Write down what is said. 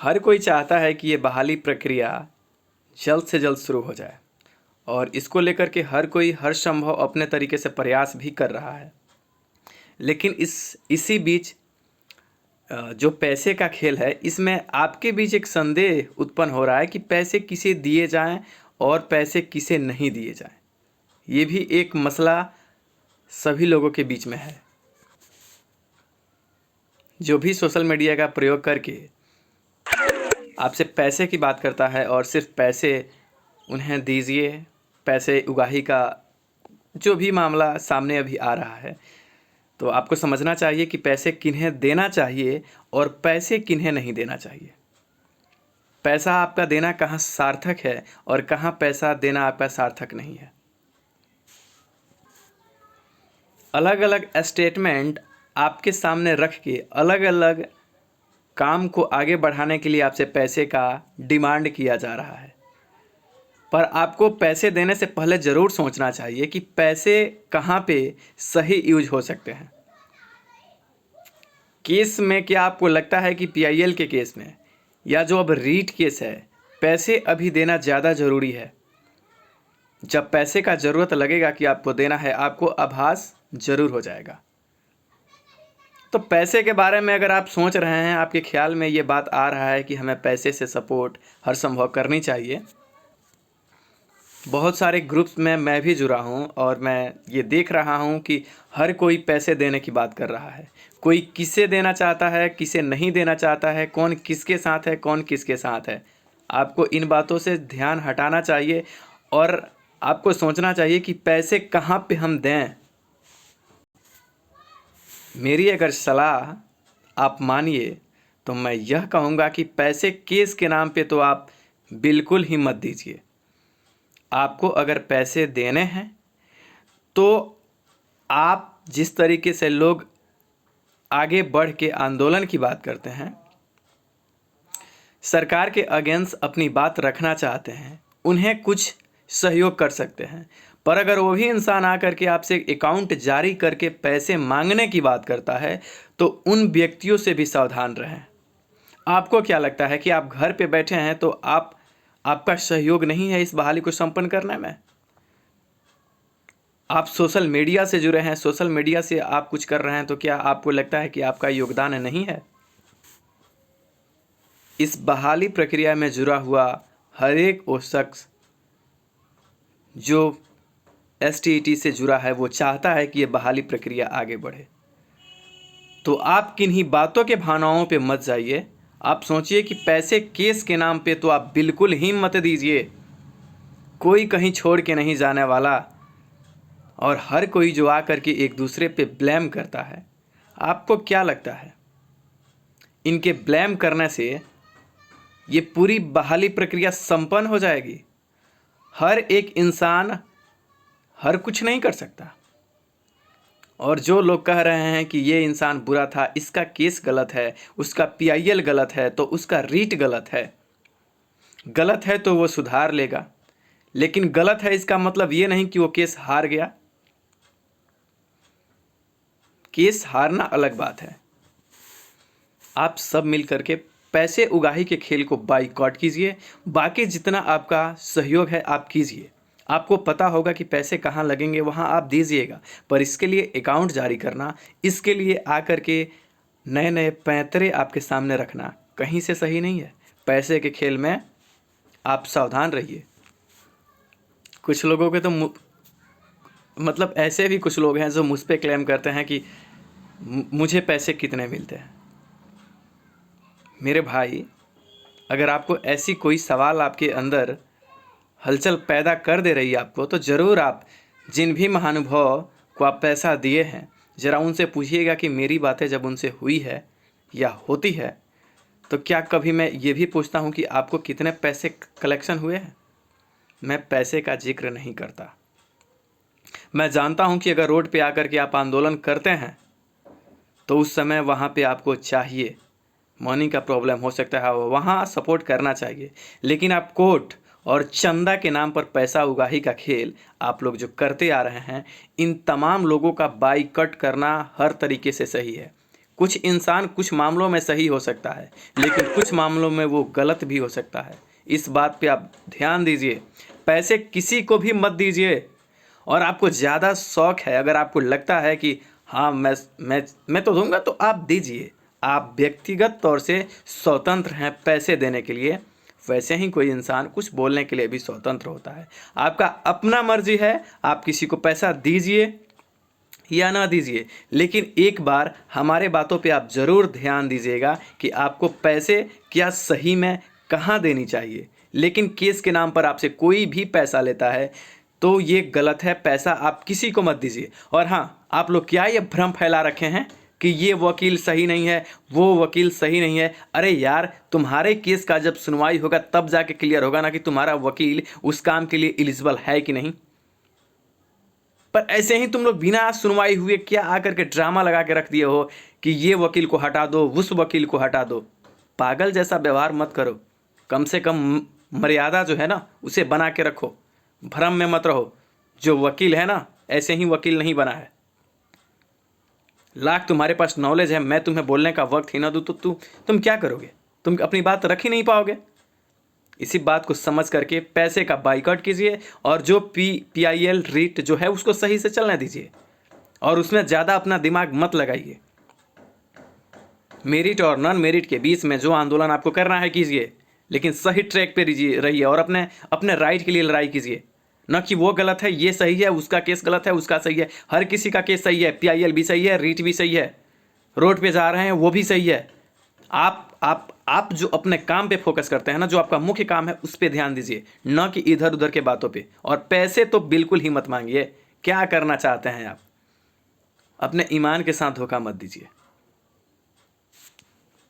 हर कोई चाहता है कि ये बहाली प्रक्रिया जल्द से जल्द शुरू हो जाए और इसको लेकर के हर कोई हर संभव अपने तरीके से प्रयास भी कर रहा है। लेकिन इसी बीच जो पैसे का खेल है, इसमें आपके बीच एक संदेह उत्पन्न हो रहा है कि पैसे किसे दिए जाएं और पैसे किसे नहीं दिए जाएं। ये भी एक मसला सभी लोगों के बीच में है। जो भी सोशल मीडिया का प्रयोग करके आपसे पैसे की बात करता है और सिर्फ पैसे उन्हें दीजिए, पैसे उगाही का जो भी मामला सामने अभी आ रहा है, तो आपको समझना चाहिए कि पैसे किन्हें देना चाहिए और पैसे किन्हें नहीं देना चाहिए। पैसा आपका देना कहाँ सार्थक है और कहाँ पैसा देना आपका सार्थक नहीं है। अलग अलग स्टेटमेंट आपके सामने रख के अलग अलग काम को आगे बढ़ाने के लिए आपसे पैसे का डिमांड किया जा रहा है। पर आपको पैसे देने से पहले ज़रूर सोचना चाहिए कि पैसे कहाँ पे सही यूज हो सकते हैं। केस में क्या आपको लगता है कि पीआईएल के केस में या जो अब रीट केस है, पैसे अभी देना ज़्यादा ज़रूरी है? जब पैसे का ज़रूरत लगेगा कि आपको देना है, आपको आभास ज़रूर हो जाएगा। तो पैसे के बारे में अगर आप सोच रहे हैं, आपके ख्याल में ये बात आ रहा है कि हमें पैसे से सपोर्ट हर संभव करनी चाहिए, बहुत सारे ग्रुप्स में मैं भी जुड़ा हूँ और मैं ये देख रहा हूँ कि हर कोई पैसे देने की बात कर रहा है। कोई किसे देना चाहता है, किसे नहीं देना चाहता है, कौन किसके साथ है, कौन किसके साथ है। आपको इन बातों से ध्यान हटाना चाहिए और आपको सोचना चाहिए कि पैसे कहाँ पे हम दें। मेरी अगर सलाह आप मानिए तो मैं यह कहूँगा कि पैसे केस के नाम पे तो आप बिल्कुल ही मत दीजिए। आपको अगर पैसे देने हैं तो आप जिस तरीके से लोग आगे बढ़ के आंदोलन की बात करते हैं, सरकार के अगेंस्ट अपनी बात रखना चाहते हैं, उन्हें कुछ सहयोग कर सकते हैं। पर अगर वो भी इंसान आकर के आपसे अकाउंट जारी करके पैसे मांगने की बात करता है तो उन व्यक्तियों से भी सावधान रहें। आपको क्या लगता है कि आप घर पे बैठे हैं तो आपका सहयोग नहीं है इस बहाली को संपन्न करने में? आप सोशल मीडिया से जुड़े हैं, सोशल मीडिया से आप कुछ कर रहे हैं, तो क्या आपको लगता है कि आपका योगदान नहीं है? इस बहाली प्रक्रिया में जुड़ा हुआ हर एक वो शख्स जो एसटीईटी से जुड़ा है वो चाहता है कि ये बहाली प्रक्रिया आगे बढ़े। तो आप किन्हीं बातों के भावनाओं पे मत जाइए। आप सोचिए कि पैसे केस के नाम पे तो आप बिल्कुल ही मत दीजिए। कोई कहीं छोड़ के नहीं जाने वाला और हर कोई जो आकर के एक दूसरे पे ब्लेम करता है, आपको क्या लगता है इनके ब्लेम करने से ये पूरी बहाली प्रक्रिया संपन्न हो जाएगी? हर एक इंसान हर कुछ नहीं कर सकता। और जो लोग कह रहे हैं कि ये इंसान बुरा था, इसका केस गलत है, उसका पीआईएल गलत है, तो उसका रीट गलत है तो वो सुधार लेगा। लेकिन गलत है इसका मतलब ये नहीं कि वो केस हार गया। केस हारना अलग बात है। आप सब मिल करके पैसे उगाही के खेल को बाइकआउट कीजिए। बाकी जितना आपका सहयोग है आप कीजिए। आपको पता होगा कि पैसे कहाँ लगेंगे, वहाँ आप दीजिएगा। पर इसके लिए अकाउंट जारी करना, इसके लिए आकर के नए नए पैंतरे आपके सामने रखना कहीं से सही नहीं है। पैसे के खेल में आप सावधान रहिए। कुछ लोगों के तो मतलब ऐसे भी कुछ लोग हैं जो मुझ पे क्लेम करते हैं कि मुझे पैसे कितने मिलते हैं। मेरे भाई, अगर आपको ऐसी कोई सवाल आपके अंदर हलचल पैदा कर दे रही है आपको, तो ज़रूर आप जिन भी महानुभाव को आप पैसा दिए हैं, ज़रा उनसे पूछिएगा कि मेरी बातें जब उनसे हुई है या होती है तो क्या कभी मैं ये भी पूछता हूँ कि आपको कितने पैसे कलेक्शन हुए हैं? मैं पैसे का जिक्र नहीं करता। मैं जानता हूँ कि अगर रोड पे आकर के आप आंदोलन करते हैं तो उस समय वहाँ पे आपको चाहिए, मनी का प्रॉब्लम हो सकता है, वहाँ सपोर्ट करना चाहिए। लेकिन आप कोर्ट और चंदा के नाम पर पैसा उगाही का खेल आप लोग जो करते आ रहे हैं, इन तमाम लोगों का बाइकआउट करना हर तरीके से सही है। कुछ इंसान कुछ मामलों में सही हो सकता है, लेकिन कुछ मामलों में वो गलत भी हो सकता है। इस बात पे आप ध्यान दीजिए। पैसे किसी को भी मत दीजिए। और आपको ज़्यादा शौक है, अगर आपको लगता है कि हाँ मैं तो दूंगा, तो आप दीजिए। आप व्यक्तिगत तौर से स्वतंत्र हैं पैसे देने के लिए, वैसे ही कोई इंसान कुछ बोलने के लिए भी स्वतंत्र होता है। आपका अपना मर्जी है, आप किसी को पैसा दीजिए या ना दीजिए, लेकिन एक बार हमारे बातों पे आप ज़रूर ध्यान दीजिएगा कि आपको पैसे क्या सही में कहाँ देनी चाहिए। लेकिन केस के नाम पर आपसे कोई भी पैसा लेता है तो ये गलत है। पैसा आप किसी को मत दीजिए। और हाँ, आप लोग क्या ये भ्रम फैला रखे हैं कि ये वकील सही नहीं है, वो वकील सही नहीं है। अरे यार, तुम्हारे केस का जब सुनवाई होगा तब जाके क्लियर होगा ना कि तुम्हारा वकील उस काम के लिए एलिजिबल है कि नहीं। पर ऐसे ही तुम लोग बिना सुनवाई हुए क्या आकर के ड्रामा लगा के रख दिए हो कि ये वकील को हटा दो, उस वकील को हटा दो। पागल जैसा व्यवहार मत करो। कम से कम मर्यादा जो है ना उसे बना के रखो। भ्रम में मत रहो। जो वकील है ना, ऐसे ही वकील नहीं बना है। लाख तुम्हारे पास नॉलेज है, मैं तुम्हें बोलने का वक्त ही ना दूँ तो तुम क्या करोगे? तुम अपनी बात रख ही नहीं पाओगे। इसी बात को समझ करके पैसे का बाइकआउट कीजिए और जो PIL रीट जो है उसको सही से चलने दीजिए और उसमें ज़्यादा अपना दिमाग मत लगाइए। मेरिट और नॉन मेरिट के बीच में जो आंदोलन आपको करना है कीजिए, लेकिन सही ट्रैक पे रहिए और अपने राइट के लिए लड़ाई कीजिए। न कि वो गलत है, ये सही है, उसका केस गलत है, उसका सही है। हर किसी का केस सही है। PIL भी सही है, रीट भी सही है, रोड पे जा रहे हैं वो भी सही है। आप जो अपने काम पे फोकस करते हैं ना, जो आपका मुख्य काम है उस पे ध्यान दीजिए, न कि इधर उधर के बातों पे। और पैसे तो बिल्कुल ही मत मांगिए। क्या करना चाहते हैं आप? अपने ईमान के साथ धोखा मत दीजिए।